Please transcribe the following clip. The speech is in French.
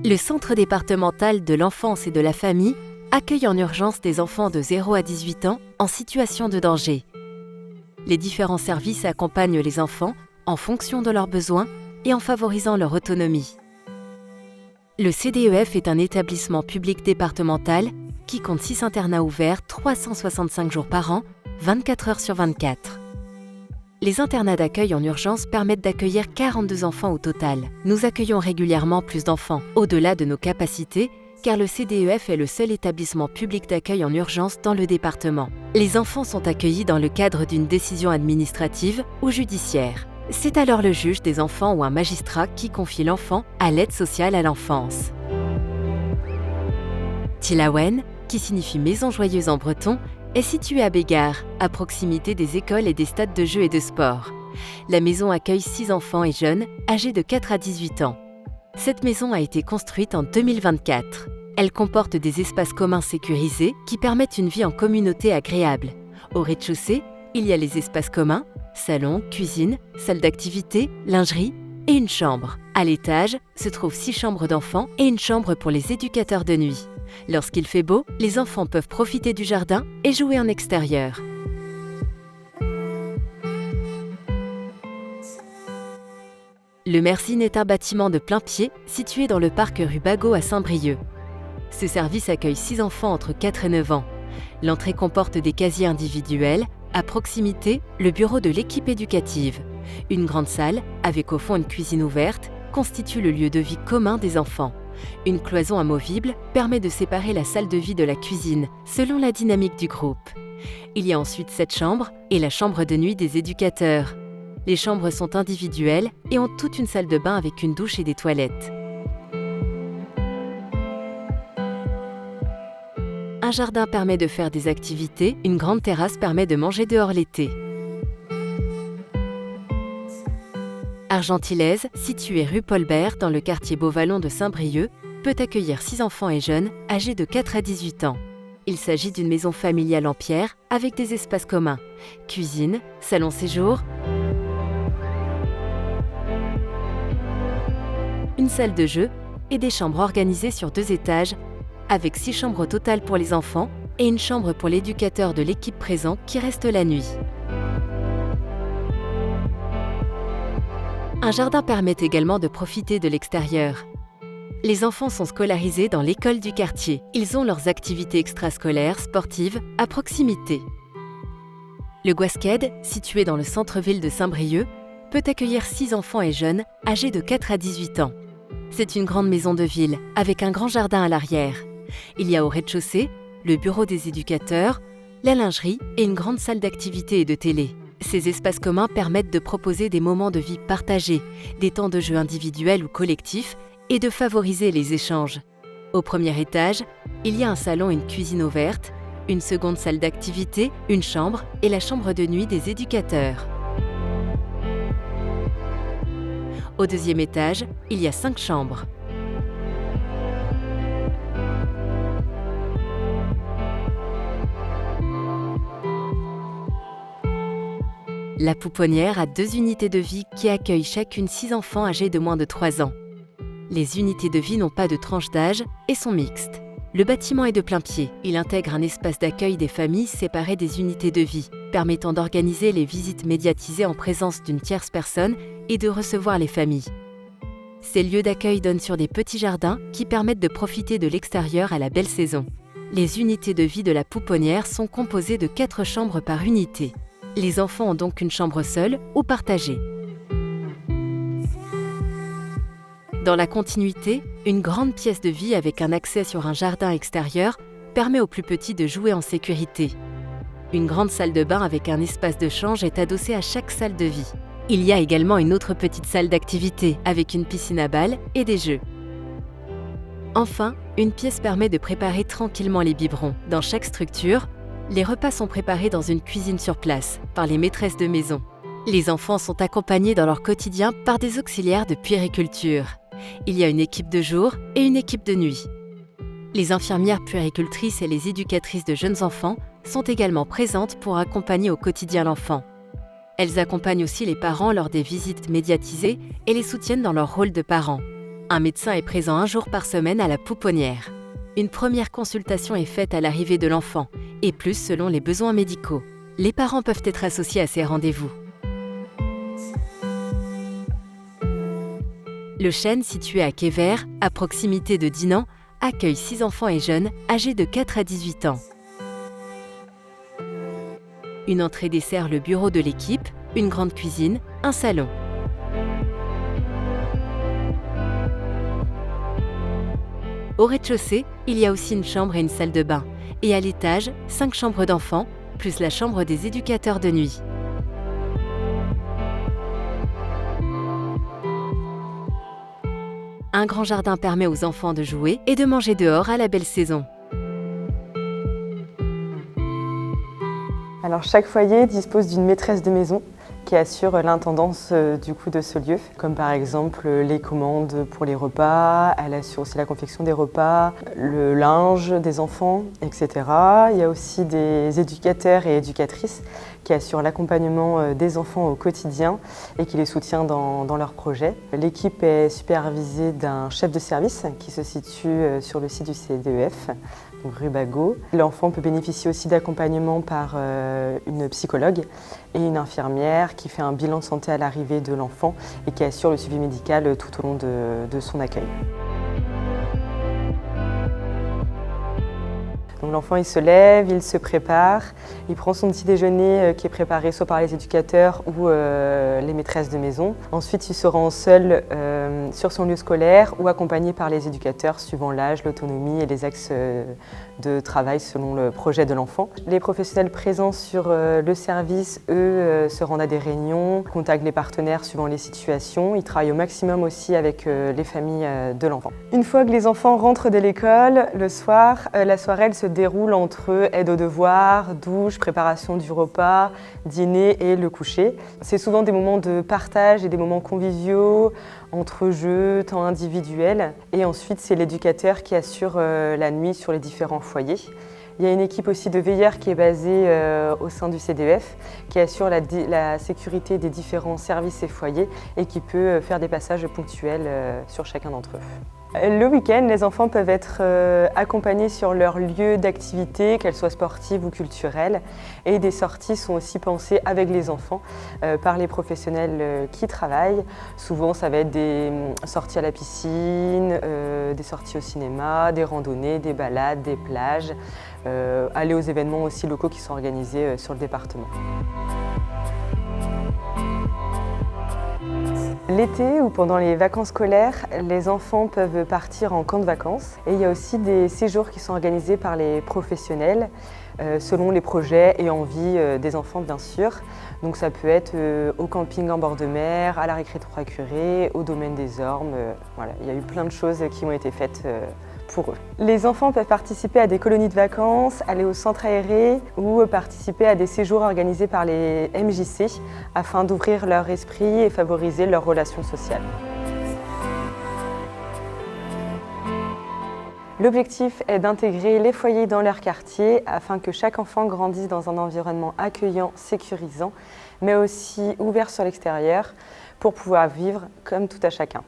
Le Centre départemental de l'enfance et de la famille accueille en urgence des enfants de 0 à 18 ans en situation de danger. Les différents services accompagnent les enfants en fonction de leurs besoins et en favorisant leur autonomie. Le CDEF est un établissement public départemental qui compte 6 internats ouverts 365 jours par an, 24 heures sur 24. Les internats d'accueil en urgence permettent d'accueillir 42 enfants au total. Nous accueillons régulièrement plus d'enfants, au-delà de nos capacités, car le CDEF est le seul établissement public d'accueil en urgence dans le département. Les enfants sont accueillis dans le cadre d'une décision administrative ou judiciaire. C'est alors le juge des enfants ou un magistrat qui confie l'enfant à l'aide sociale à l'enfance. Tilawen, qui signifie maison joyeuse en breton, est située à Bégard, à proximité des écoles et des stades de jeux et de sport. La maison accueille 6 enfants et jeunes âgés de 4 à 18 ans. Cette maison a été construite en 2024. Elle comporte des espaces communs sécurisés qui permettent une vie en communauté agréable. Au rez-de-chaussée, il y a les espaces communs, salon, cuisine, salle d'activité, lingerie et une chambre. À l'étage se trouvent 6 chambres d'enfants et une chambre pour les éducateurs de nuit. Lorsqu'il fait beau, les enfants peuvent profiter du jardin et jouer en extérieur. Le Merzine est un bâtiment de plain-pied situé dans le parc rue Bagot à Saint-Brieuc. Ce service accueille 6 enfants entre 4 et 9 ans. L'entrée comporte des casiers individuels, à proximité, le bureau de l'équipe éducative. Une grande salle, avec au fond une cuisine ouverte, constitue le lieu de vie commun des enfants. Une cloison amovible permet de séparer la salle de vie de la cuisine, selon la dynamique du groupe. Il y a ensuite 7 chambres et la chambre de nuit des éducateurs. Les chambres sont individuelles et ont toute une salle de bain avec une douche et des toilettes. Un jardin permet de faire des activités, une grande terrasse permet de manger dehors l'été. Argentilaise, située rue Paul-Bert dans le quartier Beauvallon de Saint-Brieuc, peut accueillir 6 enfants et jeunes âgés de 4 à 18 ans. Il s'agit d'une maison familiale en pierre avec des espaces communs, cuisine, salon séjour, une salle de jeu et des chambres organisées sur 2 étages avec 6 chambres au total pour les enfants et une chambre pour l'éducateur de l'équipe présent qui reste la nuit. Un jardin permet également de profiter de l'extérieur. Les enfants sont scolarisés dans l'école du quartier. Ils ont leurs activités extrascolaires, sportives, à proximité. Le Guasqued, situé dans le centre-ville de Saint-Brieuc, peut accueillir 6 enfants et jeunes âgés de 4 à 18 ans. C'est une grande maison de ville, avec un grand jardin à l'arrière. Il y a au rez-de-chaussée le bureau des éducateurs, la lingerie et une grande salle d'activité et de télé. Ces espaces communs permettent de proposer des moments de vie partagés, des temps de jeu individuels ou collectifs et de favoriser les échanges. Au premier étage, il y a un salon et une cuisine ouverte, une seconde salle d'activité, une chambre et la chambre de nuit des éducateurs. Au deuxième étage, il y a 5 chambres. La Pouponnière a 2 unités de vie qui accueillent chacune 6 enfants âgés de moins de 3 ans. Les unités de vie n'ont pas de tranche d'âge et sont mixtes. Le bâtiment est de plain-pied. Il intègre un espace d'accueil des familles séparé des unités de vie, permettant d'organiser les visites médiatisées en présence d'une tierce personne et de recevoir les familles. Ces lieux d'accueil donnent sur des petits jardins qui permettent de profiter de l'extérieur à la belle saison. Les unités de vie de la Pouponnière sont composées de 4 chambres par unité. Les enfants ont donc une chambre seule ou partagée. Dans la continuité, une grande pièce de vie avec un accès sur un jardin extérieur permet aux plus petits de jouer en sécurité. Une grande salle de bain avec un espace de change est adossée à chaque salle de vie. Il y a également une autre petite salle d'activité avec une piscine à balles et des jeux. Enfin, une pièce permet de préparer tranquillement les biberons. Dans chaque structure, les repas sont préparés dans une cuisine sur place, par les maîtresses de maison. Les enfants sont accompagnés dans leur quotidien par des auxiliaires de puériculture. Il y a une équipe de jour et une équipe de nuit. Les infirmières puéricultrices et les éducatrices de jeunes enfants sont également présentes pour accompagner au quotidien l'enfant. Elles accompagnent aussi les parents lors des visites médiatisées et les soutiennent dans leur rôle de parents. Un médecin est présent 1 jour par semaine à la pouponnière. Une première consultation est faite à l'arrivée de l'enfant, et plus selon les besoins médicaux. Les parents peuvent être associés à ces rendez-vous. Le chêne, situé à Quai-Vert, à proximité de Dinan, accueille 6 enfants et jeunes âgés de 4 à 18 ans. Une entrée dessert le bureau de l'équipe, une grande cuisine, un salon. Au rez-de-chaussée, il y a aussi une chambre et une salle de bain. Et à l'étage, 5 chambres d'enfants, plus la chambre des éducateurs de nuit. Un grand jardin permet aux enfants de jouer et de manger dehors à la belle saison. Alors chaque foyer dispose d'une maîtresse de maison qui assure l'intendance de ce lieu, comme par exemple les commandes pour les repas, elle assure aussi la confection des repas, le linge des enfants, etc. Il y a aussi des éducateurs et éducatrices qui assurent l'accompagnement des enfants au quotidien et qui les soutient dans leurs projets. L'équipe est supervisée d'un chef de service qui se situe sur le site du CDEF, donc rue Bagot. L'enfant peut bénéficier aussi d'accompagnement par une psychologue et une infirmière qui fait un bilan de santé à l'arrivée de l'enfant et qui assure le suivi médical tout au long de son accueil. Donc l'enfant il se lève, il se prépare, il prend son petit déjeuner qui est préparé soit par les éducateurs ou les maîtresses de maison. Ensuite il se rend seul sur son lieu scolaire ou accompagné par les éducateurs suivant l'âge, l'autonomie et les axes de travail selon le projet de l'enfant. Les professionnels présents sur le service, eux, se rendent à des réunions, contactent les partenaires suivant les situations. Ils travaillent au maximum aussi avec les familles de l'enfant. Une fois que les enfants rentrent de l'école, le soir, la soirée elle se déroule entre aide aux devoirs, douche, préparation du repas, dîner et le coucher. C'est souvent des moments de partage et des moments conviviaux, entre jeux, temps individuel. Et ensuite, c'est l'éducateur qui assure la nuit sur les différents foyers. Il y a une équipe aussi de veilleurs qui est basée au sein du CDEF, qui assure la sécurité des différents services et foyers et qui peut faire des passages ponctuels sur chacun d'entre eux. Le week-end, les enfants peuvent être accompagnés sur leur lieu d'activité, qu'elles soient sportives ou culturelles. Et des sorties sont aussi pensées avec les enfants par les professionnels qui travaillent. Souvent, ça va être des sorties à la piscine, des sorties au cinéma, des randonnées, des balades, des plages, aller aux événements aussi locaux qui sont organisés sur le département. L'été ou pendant les vacances scolaires, les enfants peuvent partir en camp de vacances et il y a aussi des séjours qui sont organisés par les professionnels selon les projets et envies des enfants bien sûr. Donc ça peut être au camping en bord de mer, à la récré de Trois-Curés, au domaine des Ormes. Voilà, il y a eu plein de choses qui ont été faites pour eux. Les enfants peuvent participer à des colonies de vacances, aller au centre aéré ou participer à des séjours organisés par les MJC afin d'ouvrir leur esprit et favoriser leurs relations sociales. L'objectif est d'intégrer les foyers dans leur quartier afin que chaque enfant grandisse dans un environnement accueillant, sécurisant, mais aussi ouvert sur l'extérieur pour pouvoir vivre comme tout à chacun.